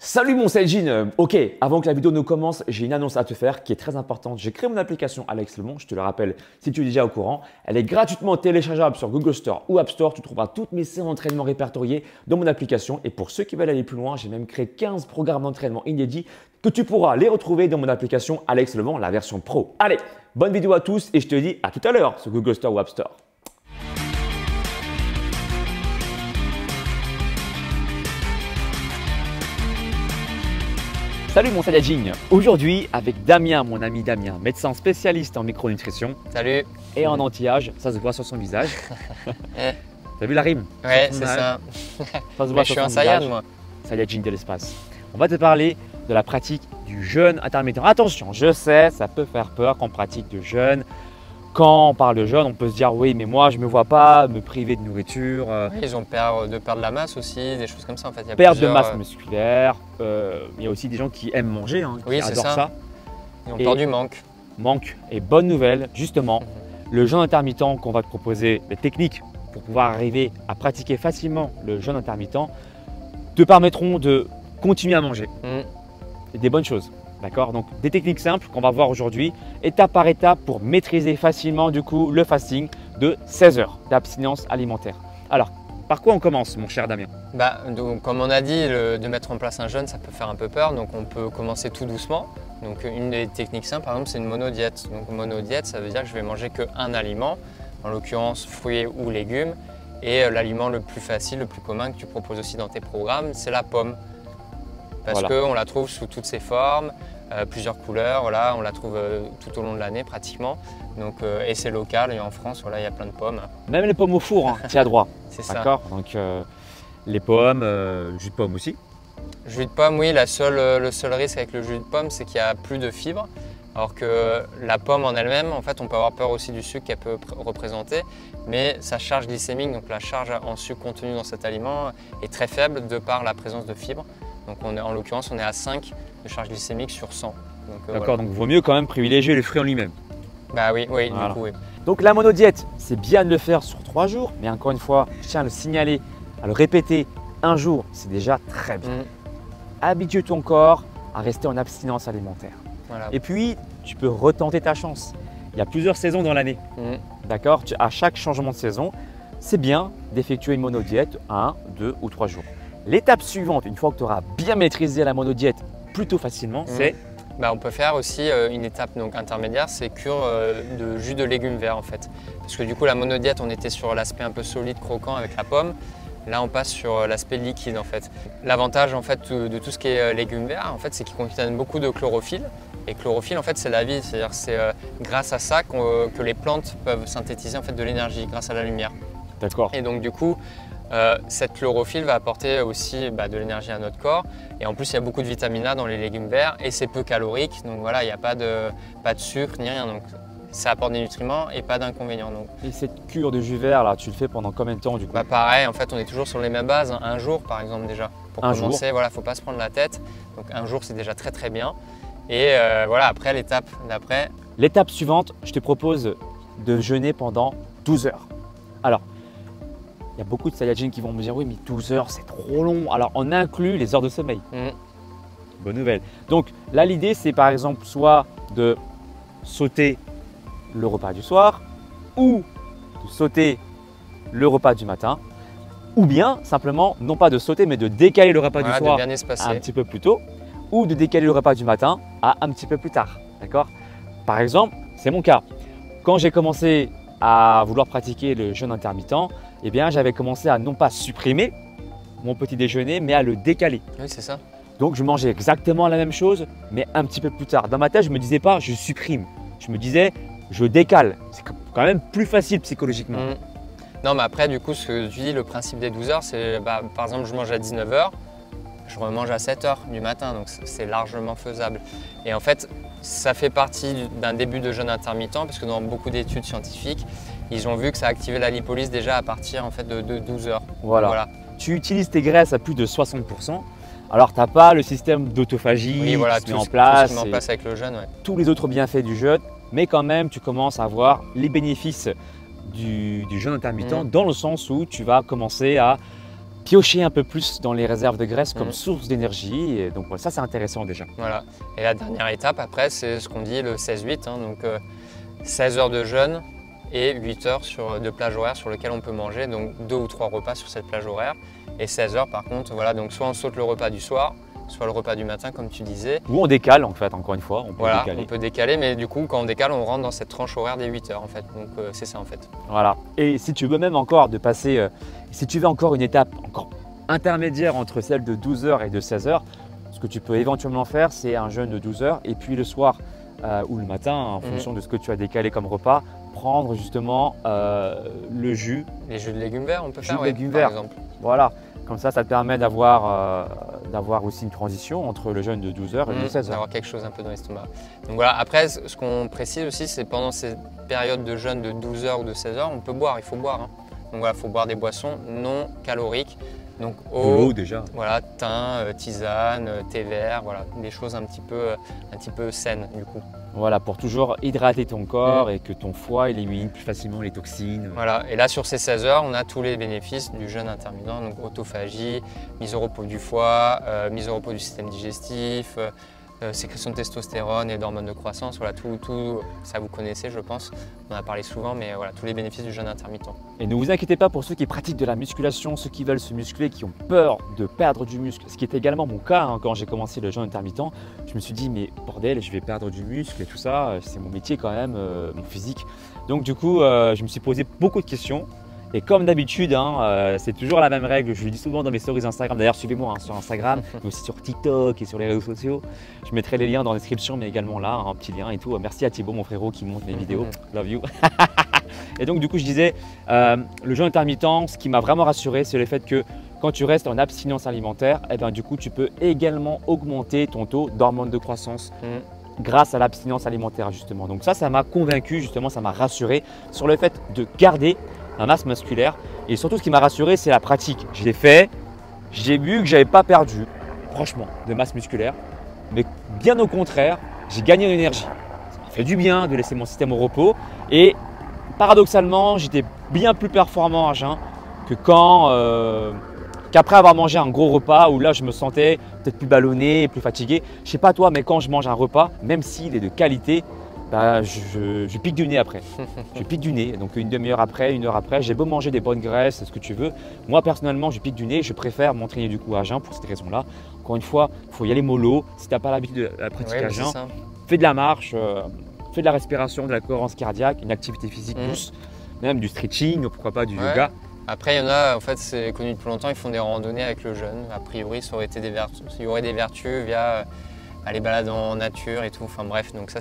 Salut mon Cellgene. Ok, avant que la vidéo ne commence, j'ai une annonce à te faire qui est très importante. J'ai créé mon application Alex Lemond, je te le rappelle si tu es déjà au courant. Elle est gratuitement téléchargeable sur Google Store ou App Store. Tu trouveras toutes mes séances d'entraînement répertoriées dans mon application. Et pour ceux qui veulent aller plus loin, j'ai même créé 15 programmes d'entraînement inédits que tu pourras les retrouver dans mon application Alex Lemond, la version pro. Allez, bonne vidéo à tous et je te dis à tout à l'heure sur Google Store ou App Store. Salut mon Saiyajin. Aujourd'hui avec Damien, mon ami Damien, médecin spécialiste en micronutrition. Salut. Et en anti-âge, ça se voit sur son visage. T'as vu la rime? Ouais, c'est ça. Ça se voit je sur suis un son Saiyan, visage. moi. Saiyajin de l'espace. On va te parler de la pratique du jeûne intermittent. Attention, je sais, ça peut faire peur quand on pratique du jeûne. Quand on parle de jeûne, on peut se dire oui, mais moi je ne me vois pas me priver de nourriture. Ils ont peur de perdre la masse aussi, des choses comme ça en fait. Il y a Perte de plusieurs, masse musculaire. Il y a aussi des gens qui aiment manger, qui Oui, c'est adorent ça. Ils ont peur du manque. Manque. Et bonne nouvelle, justement, le jeûne intermittent qu'on va te proposer, les techniques pour pouvoir arriver à pratiquer facilement le jeûne intermittent te permettront de continuer à manger. Et des bonnes choses. D'accord? Donc des techniques simples qu'on va voir aujourd'hui, étape par étape pour maîtriser facilement du coup le fasting de 16 heures d'abstinence alimentaire. Alors, par quoi on commence mon cher Damien? Donc, comme on a dit, de mettre en place un jeûne, ça peut faire un peu peur, donc on peut commencer tout doucement. Donc une des techniques simples, par exemple, c'est une monodiète. Donc monodiète, ça veut dire que je vais manger qu'un aliment, en l'occurrence fruits ou légumes. Et l'aliment le plus facile, le plus commun que tu proposes aussi dans tes programmes, c'est la pomme. Parce qu'on la trouve sous toutes ses formes, plusieurs couleurs, voilà, on la trouve tout au long de l'année pratiquement. Donc, et c'est local, et en France, voilà, il y a plein de pommes. Même les pommes au four, tu as droit. C'est ça. D'accord. Donc les pommes, jus de pomme aussi. Jus de pomme, oui, le seul risque avec le jus de pomme, c'est qu'il y a plus de fibres. Alors que la pomme en elle-même, en fait, on peut avoir peur aussi du sucre qu'elle peut représenter, mais sa charge glycémique, donc la charge en sucre contenue dans cet aliment, est très faible de par la présence de fibres. Donc en l'occurrence, on est à 5 de charge glycémique sur 100. D'accord, voilà. donc vaut mieux quand même privilégier le fruit en lui-même. Bah oui, Voilà. du coup, oui. Donc la monodiète, c'est bien de le faire sur 3 jours, mais encore une fois, je tiens à le signaler, à le répéter, un jour, c'est déjà très bien. Habitue ton corps à rester en abstinence alimentaire. Voilà. Et puis, tu peux retenter ta chance. Il y a plusieurs saisons dans l'année. D'accord? À chaque changement de saison, c'est bien d'effectuer une monodiète 1, 2 ou 3 jours. L'étape suivante, une fois que tu auras bien maîtrisé la monodiète plutôt facilement, c'est… On peut faire aussi une étape donc, intermédiaire, c'est cure de jus de légumes verts en fait. Parce que du coup la monodiète, on était sur l'aspect un peu solide, croquant avec la pomme. Là on passe sur l'aspect liquide en fait. L'avantage en fait de tout ce qui est légumes verts, en fait, c'est qu'ils contiennent beaucoup de chlorophylle. Et chlorophylle en fait c'est la vie, c'est-à-dire c'est grâce à ça que les plantes peuvent synthétiser en fait de l'énergie grâce à la lumière. D'accord. Et donc du coup, cette chlorophylle va apporter aussi de l'énergie à notre corps. Et en plus, il y a beaucoup de vitamine A dans les légumes verts et c'est peu calorique. Donc voilà, il n'y a pas de sucre ni rien. Donc ça apporte des nutriments et pas d'inconvénients. Et cette cure de jus vert, là, tu le fais pendant combien de temps du coup? Pareil, en fait, on est toujours sur les mêmes bases. Un jour par exemple déjà. Pour commencer, voilà, il ne faut pas se prendre la tête. Donc un jour, c'est déjà très très bien. Et voilà, après l'étape d'après. L'étape suivante, je te propose de jeûner pendant 12 heures. Alors, il y a beaucoup de Saiyajins qui vont me dire oui, mais 12 heures, c'est trop long. Alors, on inclut les heures de sommeil. Bonne nouvelle. Donc, là, l'idée, c'est par exemple soit de sauter le repas du soir ou de sauter le repas du matin ou bien simplement, non pas de sauter, mais de décaler le repas du soir un petit peu plus tôt ou de décaler le repas du matin à un petit peu plus tard. D'accord? Par exemple, c'est mon cas. Quand j'ai commencé à vouloir pratiquer le jeûne intermittent, eh bien, j'avais commencé à non pas supprimer mon petit déjeuner, mais à le décaler. Oui, c'est ça. Donc, je mangeais exactement la même chose, mais un petit peu plus tard. Dans ma tête, je ne me disais pas je supprime. Je me disais je décale. C'est quand même plus facile psychologiquement. Non, mais après, du coup, ce que tu dis, le principe des 12 heures, c'est par exemple, je mange à 19 h, je remange à 7 h du matin, donc c'est largement faisable. Et en fait, ça fait partie d'un début de jeûne intermittent, parce que dans beaucoup d'études scientifiques, ils ont vu que ça activait la lipolyse déjà à partir en fait, de 12 heures. Voilà. Tu utilises tes graisses à plus de 60%. Alors, tu n'as pas le système d'autophagie qui se met en place. Tout ce qui met en place avec le jeûne. Ouais. Tous les autres bienfaits du jeûne, mais quand même, tu commences à voir les bénéfices du jeûne intermittent dans le sens où tu vas commencer à piocher un peu plus dans les réserves de graisse comme source d'énergie. Et donc voilà, ça c'est intéressant déjà. Voilà. Et la dernière étape après, c'est ce qu'on dit le 16-8, hein, donc 16 heures de jeûne et 8 heures de plage horaire sur lequel on peut manger, donc 2 ou 3 repas sur cette plage horaire. Et 16 heures par contre, voilà, donc soit on saute le repas du soir, soit le repas du matin comme tu disais. Ou on décale en fait, encore une fois, on peut voilà, décaler. On peut décaler, mais du coup quand on décale, on rentre dans cette tranche horaire des 8 heures en fait, donc c'est ça en fait. Voilà, et si tu veux même encore de passer, si tu veux encore une étape encore intermédiaire entre celle de 12 heures et de 16 heures, ce que tu peux éventuellement faire, c'est un jeûne de 12 heures et puis le soir ou le matin, en fonction de ce que tu as décalé comme repas, prendre justement le jus. Les jus de légumes verts, on peut faire, légumes par verts. exemple. Voilà, comme ça te permet d'avoir aussi une transition entre le jeûne de 12 heures et de 16 heures. D'avoir quelque chose un peu dans l'estomac. Donc voilà, après, ce qu'on précise aussi, c'est pendant ces périodes de jeûne de 12 heures ou de 16 heures, on peut boire, il faut boire. Hein. Donc voilà, il faut boire des boissons non caloriques. Donc eau déjà. Voilà, thym, tisane, thé vert, voilà, des choses un petit peu saines du coup. Voilà, pour toujours hydrater ton corps et que ton foie élimine plus facilement les toxines. Voilà, et là sur ces 16 heures, on a tous les bénéfices du jeûne intermittent, donc autophagie, mise au repos du foie, mise au repos du système digestif, sécrétion de testostérone et d'hormones de croissance, voilà, tout ça vous connaissez je pense, on en a parlé souvent, mais voilà, tous les bénéfices du jeûne intermittent. Et ne vous inquiétez pas pour ceux qui pratiquent de la musculation, ceux qui veulent se muscler, qui ont peur de perdre du muscle, ce qui est également mon cas quand j'ai commencé le jeûne intermittent, je me suis dit mais bordel, je vais perdre du muscle et tout ça, c'est mon métier quand même, mon physique. Donc du coup, je me suis posé beaucoup de questions. Et comme d'habitude, c'est toujours la même règle, je le dis souvent dans mes stories Instagram, d'ailleurs suivez-moi sur Instagram, mais aussi sur TikTok et sur les réseaux sociaux. Je mettrai les liens dans la description, mais également là, un petit lien et tout. Merci à Thibaut, mon frérot, qui monte mes vidéos, love you. Et donc du coup, je disais, le jeûne intermittent, ce qui m'a vraiment rassuré, c'est le fait que quand tu restes en abstinence alimentaire, eh ben, du coup, tu peux également augmenter ton taux d'hormones de croissance. Grâce à l'abstinence alimentaire justement. Donc ça m'a convaincu justement, ça m'a rassuré sur le fait de garder ma masse musculaire. Et surtout ce qui m'a rassuré, c'est la pratique. Je l'ai fait, j'ai vu que je n'avais pas perdu franchement de masse musculaire, mais bien au contraire, j'ai gagné en énergie. Ça m'a fait du bien de laisser mon système au repos et paradoxalement, j'étais bien plus performant à jeun que qu'après avoir mangé un gros repas où là je me sentais peut-être plus ballonné, plus fatigué. Je sais pas toi, mais quand je mange un repas, même s'il est de qualité, bah, je pique du nez après. Je pique du nez, donc une demi-heure après, une heure après, j'ai beau manger des bonnes graisses, ce que tu veux. Moi personnellement, je pique du nez, je préfère m'entraîner du coup à jeun pour cette raison-là. Encore une fois, il faut y aller mollo. Si tu n'as pas l'habitude de la pratique à jeun, fais de la marche, fais de la respiration, de la cohérence cardiaque, une activité physique douce, même du stretching, pourquoi pas du yoga. Après, il y en a, en fait, c'est connu depuis longtemps, ils font des randonnées avec le jeûne. A priori, il y aurait des vertus via les balades en nature et tout. Enfin bref, donc ça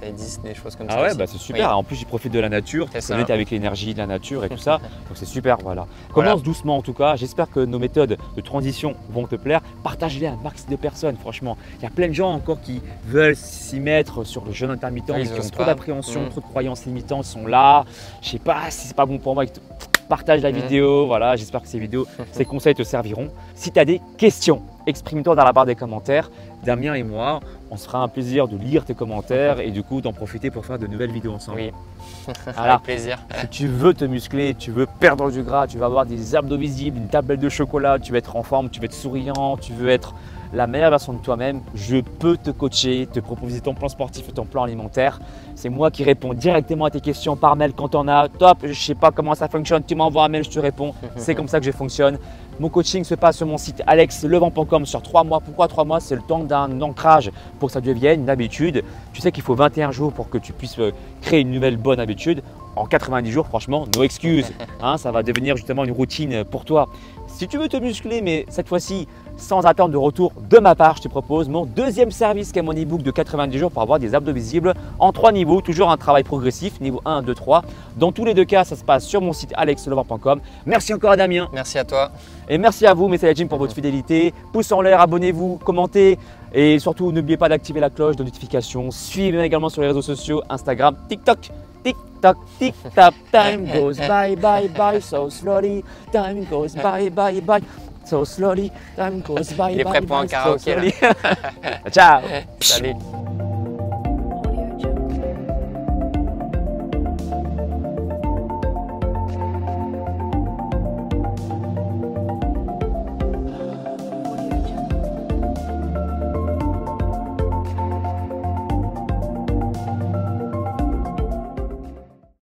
existe, des choses comme ça. Ah ouais, aussi. bah c'est super. Oui. En plus, ils profitent de la nature, tu connectes avec l'énergie de la nature et tout ça. Donc c'est super, voilà. Commence doucement en tout cas. J'espère que nos méthodes de transition vont te plaire. Partage-les à un max de personnes, franchement. Il y a plein de gens encore qui veulent s'y mettre sur le jeûne intermittent, qui ont trop d'appréhension, trop de croyances limitantes, sont là. Je sais pas si c'est pas bon pour moi. Partage la vidéo, voilà, j'espère que ces vidéos, ces conseils te serviront. Si tu as des questions, exprime-toi dans la barre des commentaires. Damien et moi, on se fera un plaisir de lire tes commentaires et du coup d'en profiter pour faire de nouvelles vidéos ensemble. Oui, voilà. Avec plaisir. Si tu veux te muscler, tu veux perdre du gras, tu veux avoir des abdos visibles, une tablette de chocolat, tu veux être en forme, tu veux être souriant, tu veux être la meilleure version de toi-même, je peux te coacher, te proposer ton plan sportif et ton plan alimentaire. C'est moi qui réponds directement à tes questions par mail quand on a. Top, je ne sais pas comment ça fonctionne, tu m'envoies un mail, je te réponds. C'est comme ça que je fonctionne. Mon coaching se passe sur mon site alexlevent.com sur 3 mois. Pourquoi 3 mois? C'est le temps d'un ancrage pour que ça devienne une habitude. Tu sais qu'il faut 21 jours pour que tu puisses créer une nouvelle bonne habitude. En 90 jours, franchement, no excuse. Ça va devenir justement une routine pour toi. Si tu veux te muscler, mais cette fois-ci, sans attendre de retour de ma part, je te propose mon deuxième service qui est mon e-book de 90 jours pour avoir des abdos visibles en 3 niveaux. Toujours un travail progressif, niveau 1, 2, 3. Dans tous les deux cas, ça se passe sur mon site alexlevent.com. Merci encore à Damien. Merci à toi. Et merci à vous, mes Saiyajins, pour votre fidélité. Pouce en l'air, abonnez-vous, commentez. Et surtout, n'oubliez pas d'activer la cloche de notification. Suivez-moi également sur les réseaux sociaux, Instagram, TikTok. Tick-tock, tick-tock, time goes by, by, by, so slowly. Time goes by, by, by, so slowly. Time goes by, by, by, so slowly. Il est prêt pour un karaoké. Ciao. Salut.